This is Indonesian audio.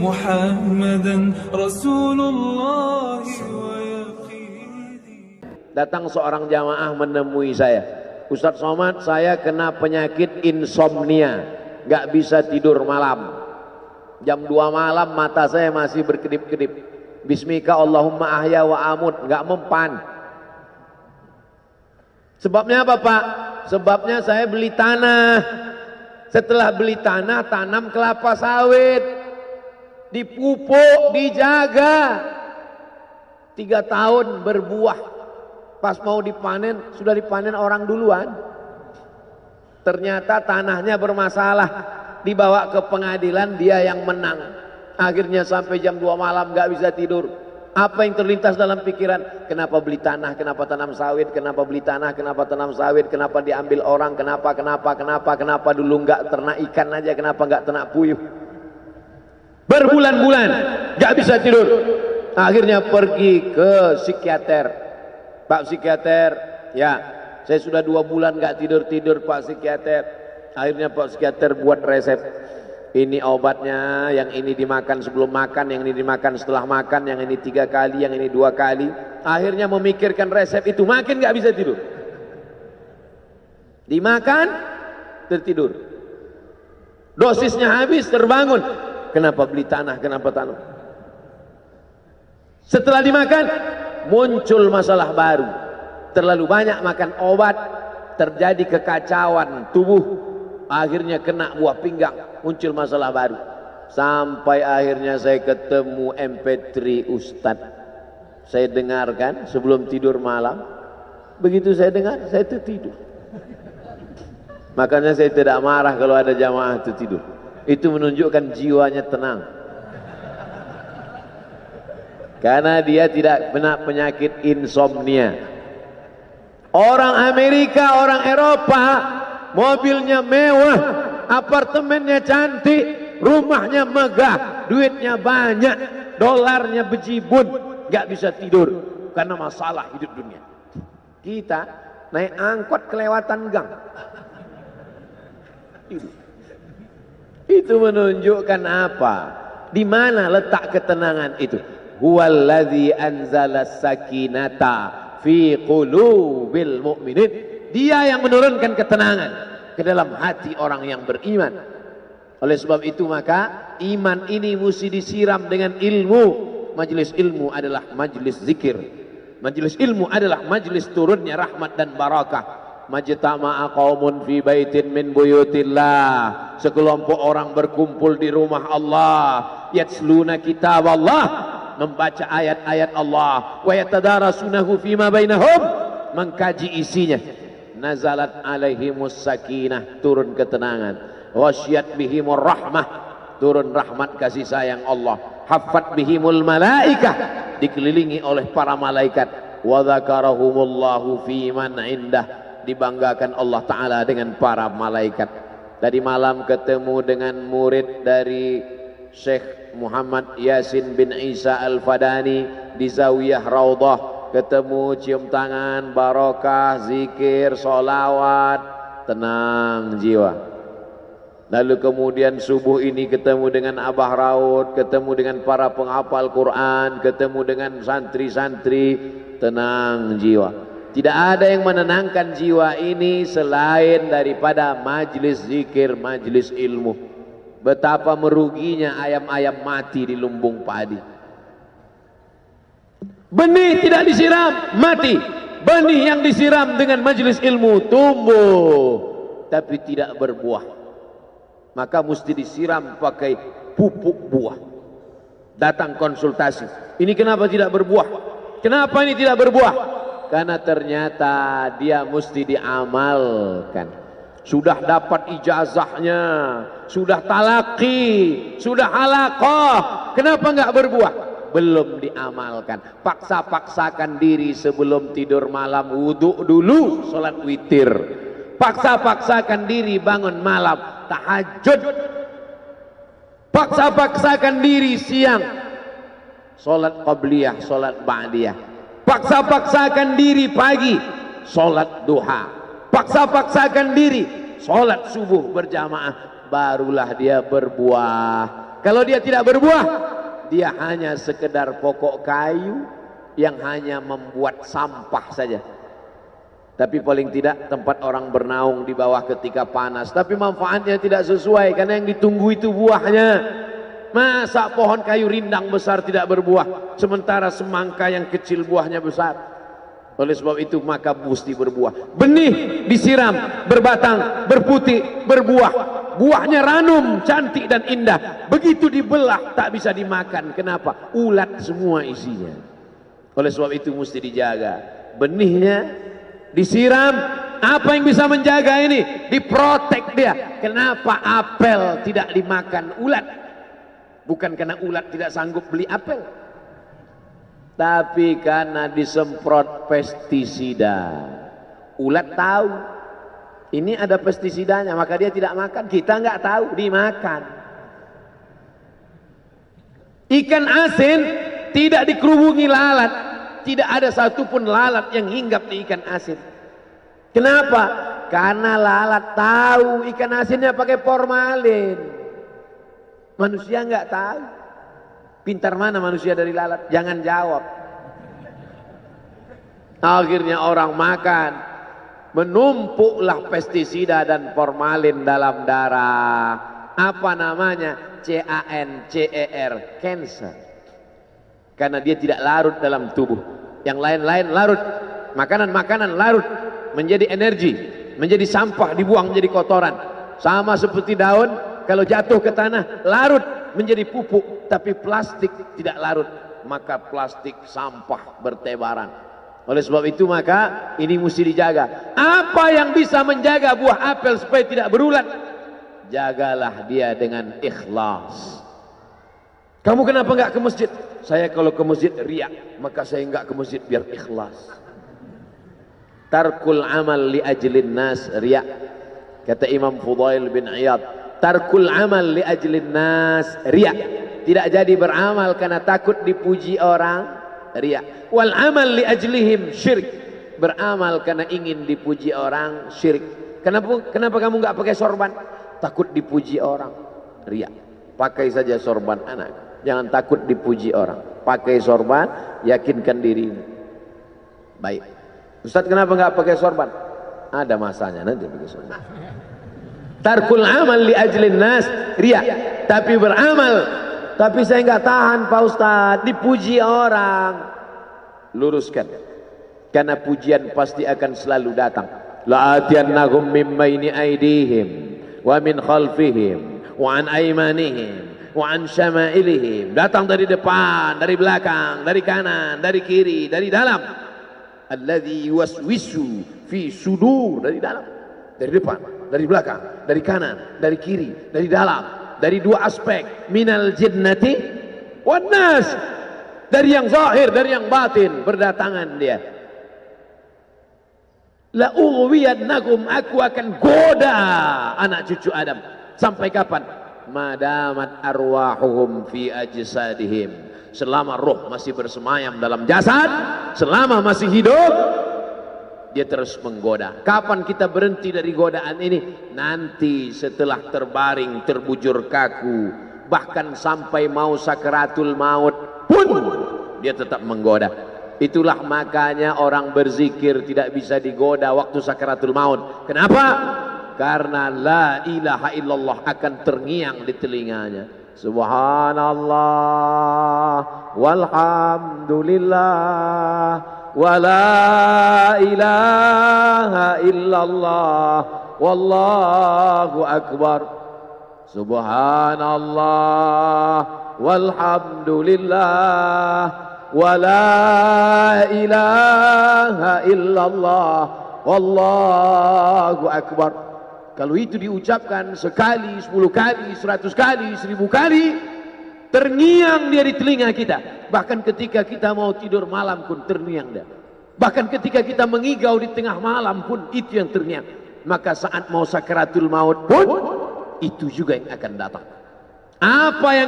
محمدا رسول الله ويقيني. Datang seorang jamaah menemui saya, Ustadz Somad, saya kena penyakit insomnia, gak bisa tidur malam. Jam 2 malam mata saya masih berkedip-kedip. Bismika Allahumma ahya wa amut, gak mempan. Sebabnya apa Pak? Sebabnya saya beli tanah. Setelah beli tanah, tanam kelapa sawit, dipupuk, dijaga, 3 tahun berbuah. Pas mau dipanen, sudah dipanen orang duluan. Ternyata tanahnya bermasalah, dibawa ke pengadilan, dia yang menang. Akhirnya sampai jam 2 malam gak bisa tidur. Apa yang terlintas dalam pikiran? Kenapa beli tanah, kenapa tanam sawit, kenapa beli tanah, kenapa tanam sawit, kenapa diambil orang, kenapa dulu gak ternak ikan aja, kenapa gak ternak puyuh. Berbulan-bulan gak bisa tidur. Akhirnya pergi ke psikiater. Pak psikiater, ya saya sudah 2 bulan gak tidur-tidur Pak psikiater. Akhirnya Pak psikiater buat resep. Ini obatnya, yang ini dimakan sebelum makan, yang ini dimakan setelah makan, yang ini 3 kali, yang ini 2 kali. Akhirnya memikirkan resep itu, makin gak bisa tidur. Dimakan, tertidur. Dosisnya habis, terbangun. Kenapa beli tanah, kenapa tanam? Setelah dimakan, muncul masalah baru. Terlalu banyak makan obat, terjadi kekacauan tubuh, akhirnya kena buah pinggang, muncul masalah baru. Sampai akhirnya saya ketemu MP3 Ustadz, saya dengarkan sebelum tidur malam. Begitu saya dengar, saya tertidur. Makanya saya tidak marah kalau ada jamaah tertidur. Itu menunjukkan jiwanya tenang, karena dia tidak kena penyakit insomnia. Orang Amerika, orang Eropa, mobilnya mewah, apartemennya cantik, rumahnya megah, duitnya banyak, dolarnya bejibun, gak bisa tidur karena masalah hidup dunia. Kita naik angkot kelewatan gang. Itu menunjukkan apa? Di mana letak ketenangan itu? Huwallazi anzala sakinata fi qulubil mu'minin. Dia yang menurunkan ketenangan ke dalam hati orang yang beriman. Oleh sebab itu maka iman ini mesti disiram dengan ilmu. Majelis ilmu adalah majelis zikir. Majelis ilmu adalah majelis turunnya rahmat dan barakah. Majtama'a qaumun fi baitin min buyutillah. Sekelompok orang berkumpul di rumah Allah, yatsluna kitab Allah, membaca ayat-ayat Allah, wa yatadarasunahu fima bainahum, mengkaji isinya. Nazalat alaihimus sakinah, turun ketenangan. Wasyat bihimur rahmah, turun rahmat kasih sayang Allah. Haffat bihimul malaikah, dikelilingi oleh para malaikat. Wa dzakarahumullahu fi man indah, dibanggakan Allah Ta'ala dengan para malaikat. Tadi malam ketemu dengan murid dari Syekh Muhammad Yasin bin Isa Al-Fadani di Zawiyah Raudhah. Ketemu, cium tangan, barokah, zikir, sholawat, tenang jiwa. Lalu kemudian subuh ini ketemu dengan Abah Raud, ketemu dengan para penghafal Quran, ketemu dengan santri-santri, tenang jiwa. Tidak ada yang menenangkan jiwa ini selain daripada majlis zikir, majlis ilmu. Betapa meruginya ayam-ayam mati di lumbung padi. Benih tidak disiram, mati. Benih yang disiram dengan majlis ilmu tumbuh, tapi tidak berbuah. Maka mesti disiram pakai pupuk buah. Datang konsultasi, ini kenapa tidak berbuah? Kenapa ini tidak berbuah? Karena ternyata dia mesti diamalkan. Sudah dapat ijazahnya, sudah talaqi, sudah halaqah, kenapa enggak berbuah? Belum diamalkan. Paksa-paksakan diri sebelum tidur malam, wudhu dulu, sholat witir. Paksa-paksakan diri bangun malam, tahajud. Paksa-paksakan diri siang, sholat qabliyah, sholat ba'diyah. Paksa-paksakan diri pagi, sholat duha. Paksa-paksakan diri, sholat subuh berjamaah. Barulah dia berbuah. Kalau dia tidak berbuah, dia hanya sekedar pokok kayu yang hanya membuat sampah saja. Tapi paling tidak tempat orang bernaung di bawah ketika panas. Tapi manfaatnya tidak sesuai karena yang ditunggu itu buahnya. Masa pohon kayu rindang besar tidak berbuah, sementara semangka yang kecil buahnya besar? Oleh sebab itu maka mesti berbuah. Benih disiram, berbatang, berputih, berbuah. Buahnya ranum, cantik dan indah. Begitu dibelah tak bisa dimakan. Kenapa? Ulat semua isinya. Oleh sebab itu mesti dijaga. Benihnya disiram. Apa yang bisa menjaga ini? Diprotek dia. Kenapa apel tidak dimakan ulat? Bukan karena ulat tidak sanggup beli apel, tapi karena disemprot pestisida. Ulat tahu ini ada pestisidanya, maka dia tidak makan. Kita nggak tahu, dimakan. Ikan asin tidak dikerubungi lalat. Tidak ada satupun lalat yang hinggap di ikan asin. Kenapa? Karena lalat tahu ikan asinnya pakai formalin. Manusia nggak tahu. Pintar mana manusia dari lalat? Jangan jawab. Akhirnya orang makan, menumpuklah pestisida dan formalin dalam darah. Apa namanya? CANCER, cancer. Karena dia tidak larut dalam tubuh. Yang lain-lain larut. Makanan-makanan larut menjadi energi, menjadi sampah, dibuang menjadi kotoran. Sama seperti daun, kalau jatuh ke tanah larut menjadi pupuk, tapi plastik tidak larut, maka plastik sampah bertebaran. Oleh sebab itu maka ini mesti dijaga. Apa yang bisa menjaga buah apel supaya tidak berulat? Jagalah dia dengan ikhlas. Kamu kenapa enggak ke masjid? Saya kalau ke masjid riak, maka saya enggak ke masjid biar ikhlas. Tarkul amal li ajlin nas riak. Kata Imam Fudail bin Iyad, tarkul amal li ajlin nas riya. Tidak jadi beramal karena takut dipuji orang, riya. Wal amal li ajlihim syirik. Beramal karena ingin dipuji orang, syirik. Kenapa kamu enggak pakai sorban? Takut dipuji orang, riya. Pakai saja sorban anak. Jangan takut dipuji orang. Pakai sorban, yakinkan dirimu. Baik. Ustaz kenapa enggak pakai sorban? Ada masanya nanti pakai sorban. Tarkul amal li ajlin nas riya. Tapi beramal, tapi saya enggak tahan Pak Ustaz dipuji orang. Luruskan, karena pujian pasti akan selalu datang. La'atiyannahum min baini aydihim wa min khalfihim wa an aymanihim wa an syama'ilihim. Datang dari depan, dari belakang, dari kanan, dari kiri, dari dalam. Alladzi yuwaswisu fi sudur, dari dalam, dari depan, dari belakang, dari kanan, dari kiri, dari dalam, dari dua aspek, minal jinnati wan nas, dari yang zahir, dari yang batin, berdatangan dia. La ughwiyannakum, aku akan goda anak cucu Adam. Sampai kapan? Madamat arwahuhum fi ajsadihim. Selama roh masih bersemayam dalam jasad, selama masih hidup, dia terus menggoda. Kapan kita berhenti dari godaan ini? Nanti setelah terbaring, terbujur kaku, bahkan sampai mau sakaratul maut pun dia tetap menggoda. Itulah makanya orang berzikir tidak bisa digoda waktu sakaratul maut. Kenapa? Karena la ilaha illallah akan terngiang di telinganya. Subhanallah walhamdulillah wa la ilaha illallah wallahu akbar. Subhanallah walhamdulillah wa la ilaha illallah wallahu akbar. Kalau itu diucapkan sekali, 10 kali, 100 kali, 1000 kali, terngiang dia di telinga kita. Bahkan ketika kita mau tidur malam pun terngiang dia. Bahkan ketika kita mengigau di tengah malam pun itu yang terngiang. Maka saat mau sakaratul maut pun itu juga yang akan datang. Apa yang